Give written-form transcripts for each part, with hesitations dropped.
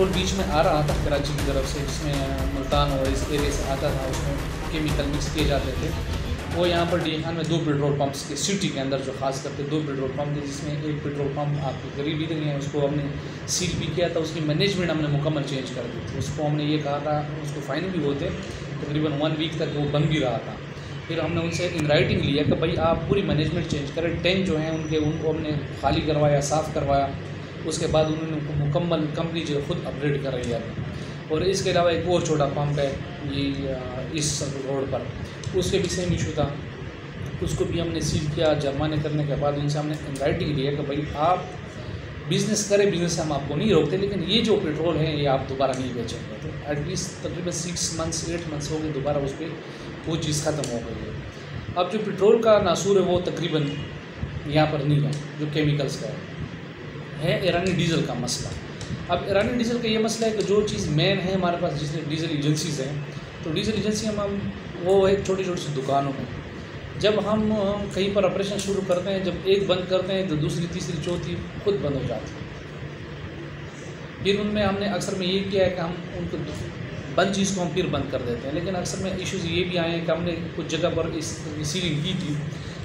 Petrol बीच में आ रहा था कराची की तरफ से, जिसमें मुल्तान और इस एरिया से आता था, उसमें केमिकल मिक्स किए जाते थे। वो यहाँ पर डी खान में 2 पेट्रोल पंप्स के सिटी के अंदर जो खास करके 2 पेट्रोल पंप थे, जिसमें एक पेट्रोल पंप आपके करीब ही नहीं है, उसको हमने सील भी किया था। उसकी मैनेजमेंट हमने मुकम्मल चेंज कर दी थी। उसको हमने ये कहा था, उसको फाइन भी होते तकरीबन 1 वीक तक वो बन भी रहा था। फिर हमने उनसे इन राइटिंग लिया कि भाई आप पूरी मैनेजमेंट चेंज करें। टैंक जो हैं उनको हमने खाली करवाया, साफ़ करवाया। उसके बाद उन्होंने मुकम्मल कंपनी जो खुद अपग्रेड कर रही है। और इसके अलावा एक और छोटा पंप है ये इस रोड पर, उसके भी सेम इशू था, उसको भी हमने सील किया। जुर्माने करने के बाद उनसे हमने इन राइटिंग लिया कि भाई आप बिज़नेस करें, बिज़नेस से हम आपको नहीं रोकते, लेकिन ये जो पेट्रोल है ये आप दोबारा नहीं बेचेंगे। तो एटलीस्ट तकरीबन 6 मंथ्स 8 मंथ्स हो गए, दोबारा उस पर वो चीज़ ख़त्म हो गई है। अब जो पेट्रोल का नासूर है वो तकरीबन यहाँ पर नहीं है, जो केमिकल्स का है ईरानी डीज़ल का मसला। अब ईरानी डीज़ल का ये मसला है कि जो चीज़ मेन है हमारे पास, जिसमें डीज़ल एजेंसीज़ हैं, तो डीज़ल एजेंसी हम वो है छोटी छोटी सी दुकानों में। जब हम कहीं पर ऑपरेशन शुरू करते हैं, जब एक बंद करते हैं तो दूसरी तीसरी चौथी खुद बंद हो जाती है। फिर उनमें हमने अक्सर में ये किया है कि हम उनको बंद चीज़ को हम फिर बंद कर देते हैं। लेकिन अक्सर में इश्यूज़ ये भी आए हैं कि हमने कुछ जगह पर इस सीलिंग की थी,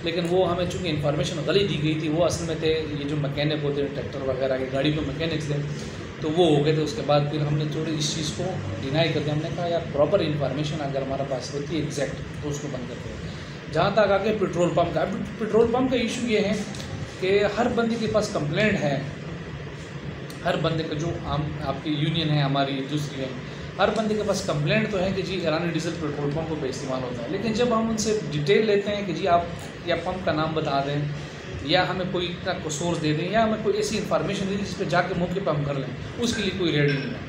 लेकिन वो हमें चूँकि इन्फॉर्मेशन गलत दी गई थी। वो असल में थे ये जो मैकेनिक होते हैं ट्रैक्टर वगैरह के, गाड़ी के मैकेनिक्स थे, तो वो हो गए थे। उसके बाद फिर हमने थोड़ी इस चीज़ को डिनाई करके हमने कहा यार प्रॉपर इन्फॉर्मेशन अगर हमारे पास होती है एग्जैक्ट, तो उसको बंद करते हैं। जहाँ तक आके पेट्रोल पंप का, पेट्रोल पंप का इशू ये है कि हर बंदे के पास कंप्लेंट है, हर बंदे का जो आपकी यूनियन है, हमारी दूसरी है, हर बंदे के पास कंप्लेंट तो है कि जी ईरानी डीजल पेट्रोल पंपों पर इस्तेमाल होता है। लेकिन जब हम उनसे डिटेल लेते हैं कि जी आप या पंप का नाम बता दें, या हमें कोई का सोर्स दे दें, या हमें कोई ऐसी इन्फॉर्मेशन दे दें जिस पर जाके मौके पर हम कर लें, उसके लिए कोई रेडी नहीं है।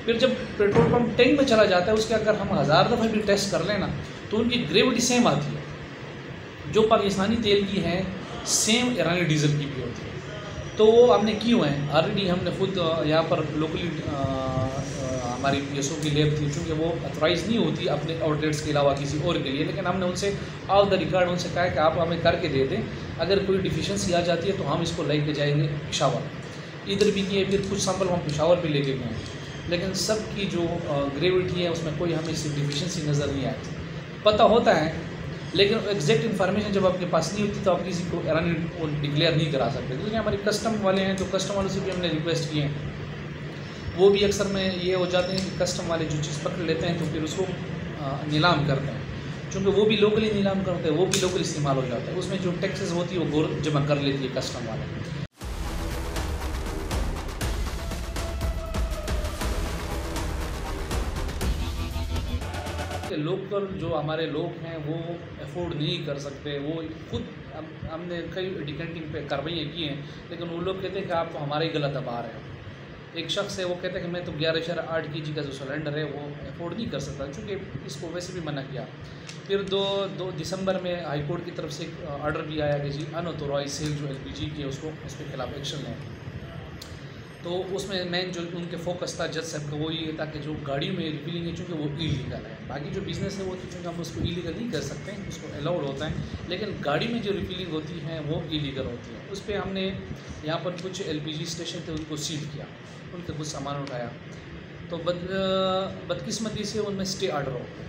फिर जब पेट्रोल पंप टैंक में चला जाता है, उसके अगर हम 1000 दफ़ा भी टेस्ट कर लें ना, तो उनकी ग्रेविटी सेम आती है। जो पाकिस्तानी तेल की है सेम ईरानी डीज़ल की भी होती है। तो वो हमने की हुए हैं ऑलरेडी। हमने खुद यहाँ पर लोकली हमारी PSO की लैब थी, चूँकि वो अथोराइज़ नहीं होती अपने आउटलेट्स के अलावा किसी और के लिए, लेकिन हमने उनसे ऑफ द रिकॉर्ड उनसे कहा कि आप हमें करके दे दें, अगर कोई डिफिशेंसी आ जाती है तो हम इसको लेके जाएंगे पेशावर। इधर भी किए, फिर कुछ सैंपल हम पेशावर भी लेके गए, लेकिन सब की जो ग्रेविटी है उसमें कोई हमें इससे डिफिशेंसी नज़र नहीं आती। पता होता है, लेकिन एग्जैक्ट इन्फॉर्मेशन जब आपके पास नहीं होती तो आप किसी को ईरानी डिक्लेयर नहीं करा सकते। क्योंकि हमारे कस्टम वाले हैं, तो कस्टम वालों से भी हमने रिक्वेस्ट किए हैं। वो भी अक्सर में ये हो जाते हैं कि कस्टम वाले जो चीज़ पकड़ लेते हैं तो फिर उसको नीलाम करते हैं। चूँकि वो भी लोकली नीलाम करते हैं, वो भी लोकल इस्तेमाल हो जाता है, उसमें जो टैक्सेस होती है वो गौर जमा कर लेती है कस्टम वाले। लोकल जो हमारे लोग हैं वो अफोर्ड नहीं कर सकते। वो खुद हमने कई डिकेंटिंग पे कार्रवाइयाँ की हैं, लेकिन वो लोग कहते हैं कि आप तो हमारे ही गलत दबा रहे हो। एक शख्स है वो कहते हैं कि मैं तो 11.8 kg का जो सिलेंडर है वो अफोर्ड नहीं कर सकता, चूँकि इसको वैसे भी मना किया। फिर 2 दिसंबर में हाई कोर्ट की तरफ से एक ऑर्डर भी आया कि जी अनऑथोराइज्ड सेल जो LPG की है उसको उसके खिलाफ एक्शन लें। तो उसमें मेन जो उनके फोकस था जज साहब का वो ये था कि जो गाड़ियों में रिफिलिंग है चूँकि वो इलीगल है। बाकी जो बिज़नेस है वो तो चूँकि हम उसको इलीगल नहीं कर सकते हैं, उसको अलाउड होता है, लेकिन गाड़ी में जो रिफिलिंग होती है वो इलीगल होती है। उस पर हमने यहाँ पर कुछ LPG स्टेशन थे उनको सील किया, उनका कुछ सामान उठाया। तो बदकिस्मती से उनमें स्टे ऑर्डर हो गया।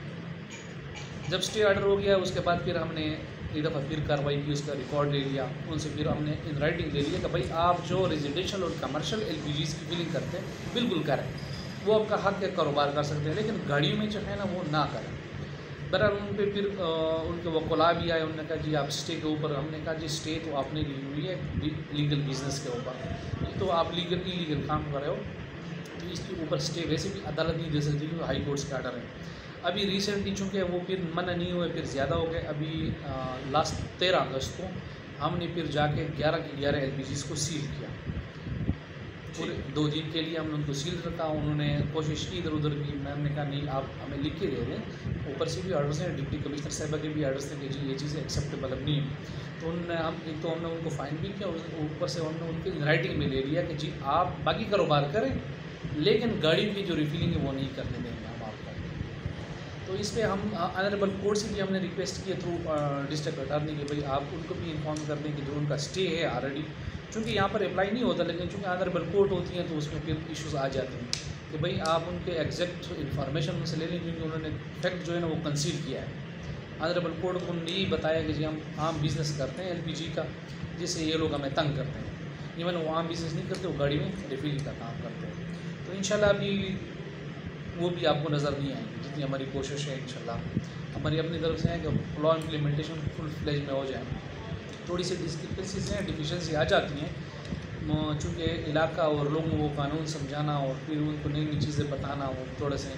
जब स्टे ऑर्डर हो गया उसके बाद फिर हमने एक दफ़ा फिर कार्रवाई की, उसका रिकॉर्ड ले लिया उनसे। फिर हमने इन राइटिंग ले लिया कि भाई आप जो रेजिडेंशियल और कमर्शियल LPGs की फिलिंग करते हैं बिल्कुल करें, वो आपका हक है, कारोबार कर सकते हैं, लेकिन गाड़ियों में जो है ना वो ना करें। बहरहाल उन पर फिर उनके वकला भी आए, उन्होंने कहा जी आप स्टे के ऊपर। हमने कहा जी स्टे तो आपने ली हुई है लीगल बिजनेस के ऊपर, तो आप इलीगल काम कर रहे हो, तो इसके ऊपर स्टे वैसे भी अदालत नहीं दे सकती क्योंकि हाई कोर्ट्स के आर्डर है। अभी रिसेंटली चूँकि वो फिर मना नहीं हुए, फिर ज़्यादा हो गए। अभी लास्ट 13 अगस्त को हमने फिर जाके 11 के 11 LPGs को सील किया। पूरे 2 दिन के लिए हमने उनको सील रखा। उन्होंने कोशिश की इधर उधर की, मैंने कहा नहीं आप हमें लिख के दे दें। ऊपर से भी ऑर्डर्स हैं, डिप्टी कमिश्नर साहबा के भी ऑर्डर्स थे कि जी ये चीज़ें एक्सेप्टेबल अब नहीं है। तो उन्होंने एक तो हमने उनको फ़ाइन भी किया और ऊपर से हमने उनकी राइटिंग में ले लिया कि जी आप बाकी कारोबार करें, लेकिन गाड़ियों की जो रिफिलिंग है वो नहीं करने देंगे हम आपको। तो इस पर हम ऑनरेबल कोर्ट से भी हमने रिक्वेस्ट की थ्रू डिस्ट्रिक्ट अटॉर्नी कि भाई आप उनको भी इन्फॉर्म कर दें कि जो उनका स्टे है ऑलरेडी, चूँकि यहाँ पर अप्लाई नहीं होता, लेकिन चूँकि ऑनरेबल कोर्ट होती हैं तो उसमें फिर इश्यूज़ आ जाते हैं। कि भाई आप उनके एग्जैक्ट इन्फॉर्मेशन उनसे ले लें, क्योंकि उन्होंने फैक्ट जो है ना वो कंसील किया है। ऑनरेबल कोर्ट को यही बताया कि जी हम आम बिज़नेस करते हैं LPG का, जिससे ये लोग हमें तंग करते हैं। इवन वो आम बिज़नेस नहीं करते, वो गाड़ी में रिफिलिंग का काम करते हैं। तो इंशाल्लाह अभी वो भी आपको नज़र नहीं आएंगे, जितनी हमारी कोशिश है इंशाल्लाह हमारी अपनी तरफ से है कि लॉ इम्प्लीमेंटेशन फुल फ्लेज में हो जाए। थोड़ी सी डिस्क्रिपेंसीज हैं, डिफिशेंसी आ जाती हैं, चूँकि इलाका और लोगों को कानून समझाना और फिर उनको नई नई चीज़ें बताना वो थोड़े से